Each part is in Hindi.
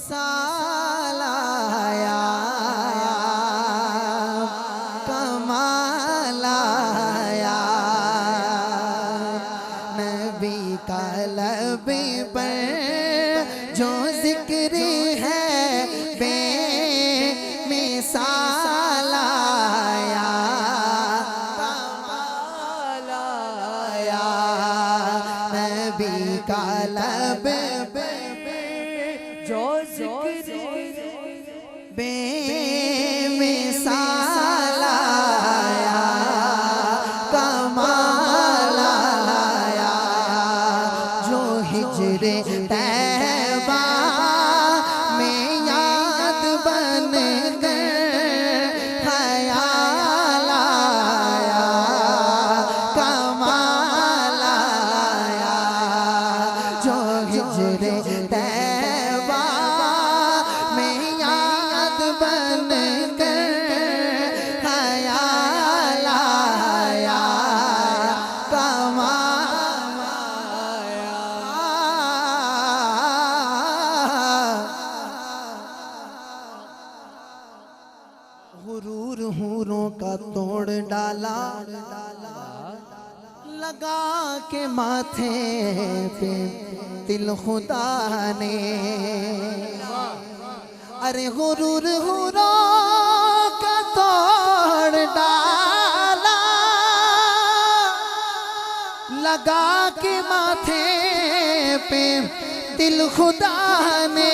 मिसाल आया, कमाल आया। नबी का लब पर जो जिक्र है बेमिसाल आया, कमाल आया। नबी का लब जो बेमिसाल आया, कमाल आया। जो हिजरे तैबा में याद बन कर ख्याल आया, कमाल आया। जो हिजरे तैबा में याद बन कर ख्याल आया, कमाल आया। हुरूर हूरों का तोड़ डाला, लगा के माथे पे तिल खुदा ने। अरे हुरूर हूरों का तोड़ डाला, लगा के माथे पे तिल खुदा ने।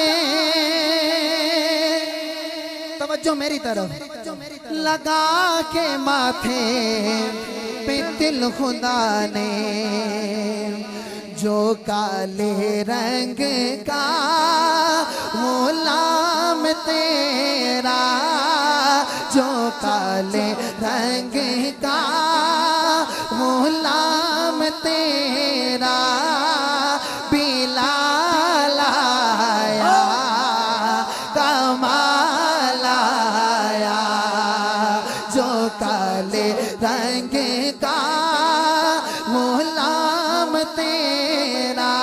तवज्जो मेरी तरफ। लगा के माथे पे तिल खुदा ने, जो काले रंग का गुलाम तेरा, जो काले रंग का गुलाम तेरा, बिलाल आया, कमाल आया। जो काले रंग का गुलाम तेरा,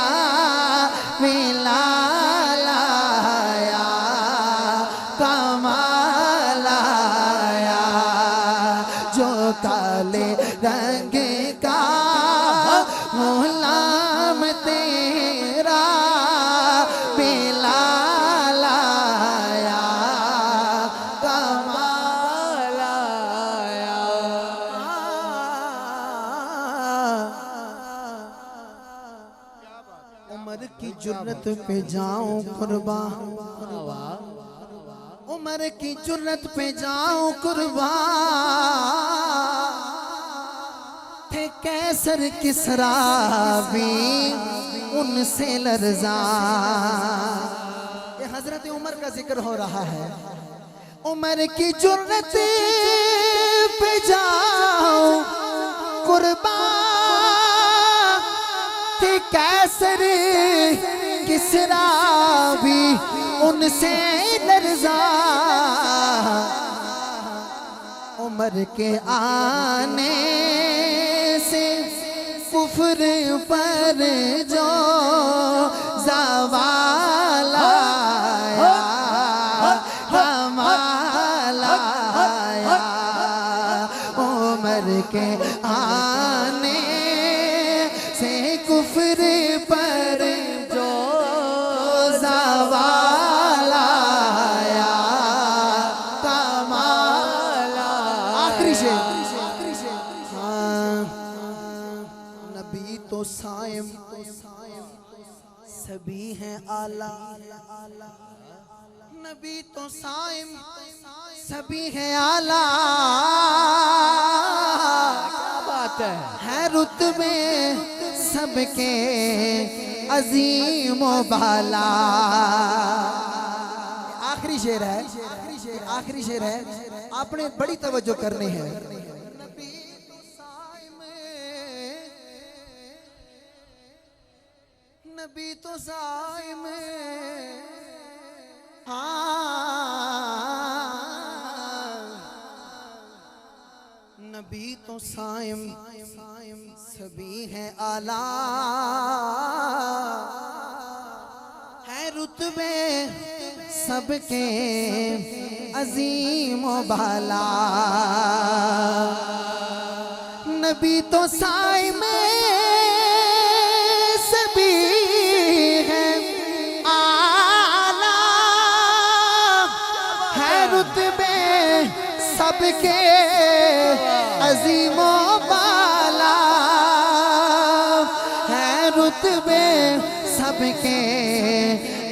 बिलाल आया, कमाल आया। जो काले रंग का गुलाम तेरा, बिलाल आया, कमाल आया। उमर की जुर्रत पे जाऊं कुर्बान, उमर की जुर्रत पे जाऊं कुर्बान। थे कैसर किसरा भी उनसे लर्जा। ये हजरत उमर का जिक्र हो रहा है। उमर की जुर्रत पे जाऊं कुर्बान, थे कैसर किसरा भी उनसे लर्जा। उमर के आने से कुफ्र पर जो ज़वाल आया, कमाल आया। उमर के आने से कुफ्र पर जो ज़वाल आया, कमाल आया। आखिरी शेर। नबी तो साइम सभी हैं आला, नबी तो साइम सभी हैं आला। क्या बात है रुतबे सबके अजीम बाला। आखिरी शेर है, आखिरी शेर है, आपने बड़ी तवज्जो करनी है। नबी तो साइम, नबी तो साइम सभी हैं आला, है रुतबे सबके अजीम बाला। नबी तो साए में सभी है आला, है रुतबे सबके अजीम बाला, है रुतबे सबके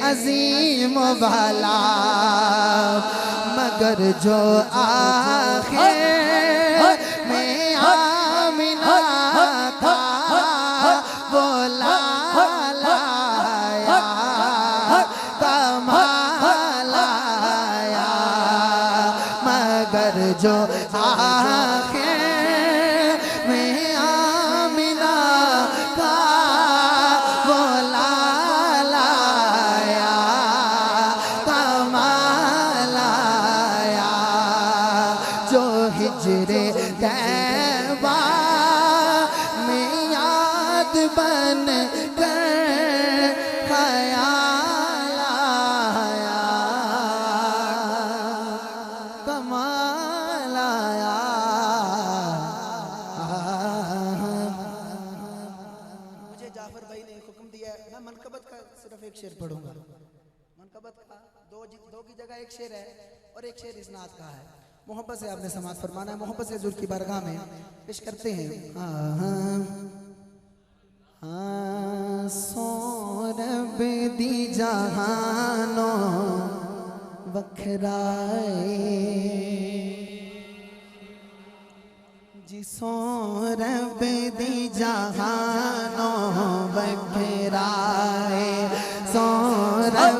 अजीम वाला। मगर जो आखिर में आमिना था वो लाला कमाल आया। मगर जो आखिर में आमिना का वो लाला कमाल आया। जो हिजरे तैबा में याद बन कर ख्याल आया कमाल आया। मुझे जाफर भाई ने हुक्म दिया है, मैं मनकबत का सिर्फ एक शेर पढ़ूंगा। मनकबत का दो की जगह एक शेर है और एक शेर इसनाद का है। मोहब्बत से आपने समाज फरमाना है, मोहब्बत से हुजूर की बारगाह में पेश करते हैं। सोरब दी जहानो वखराए जी, सोरब दी जहानो वखराए। सोरब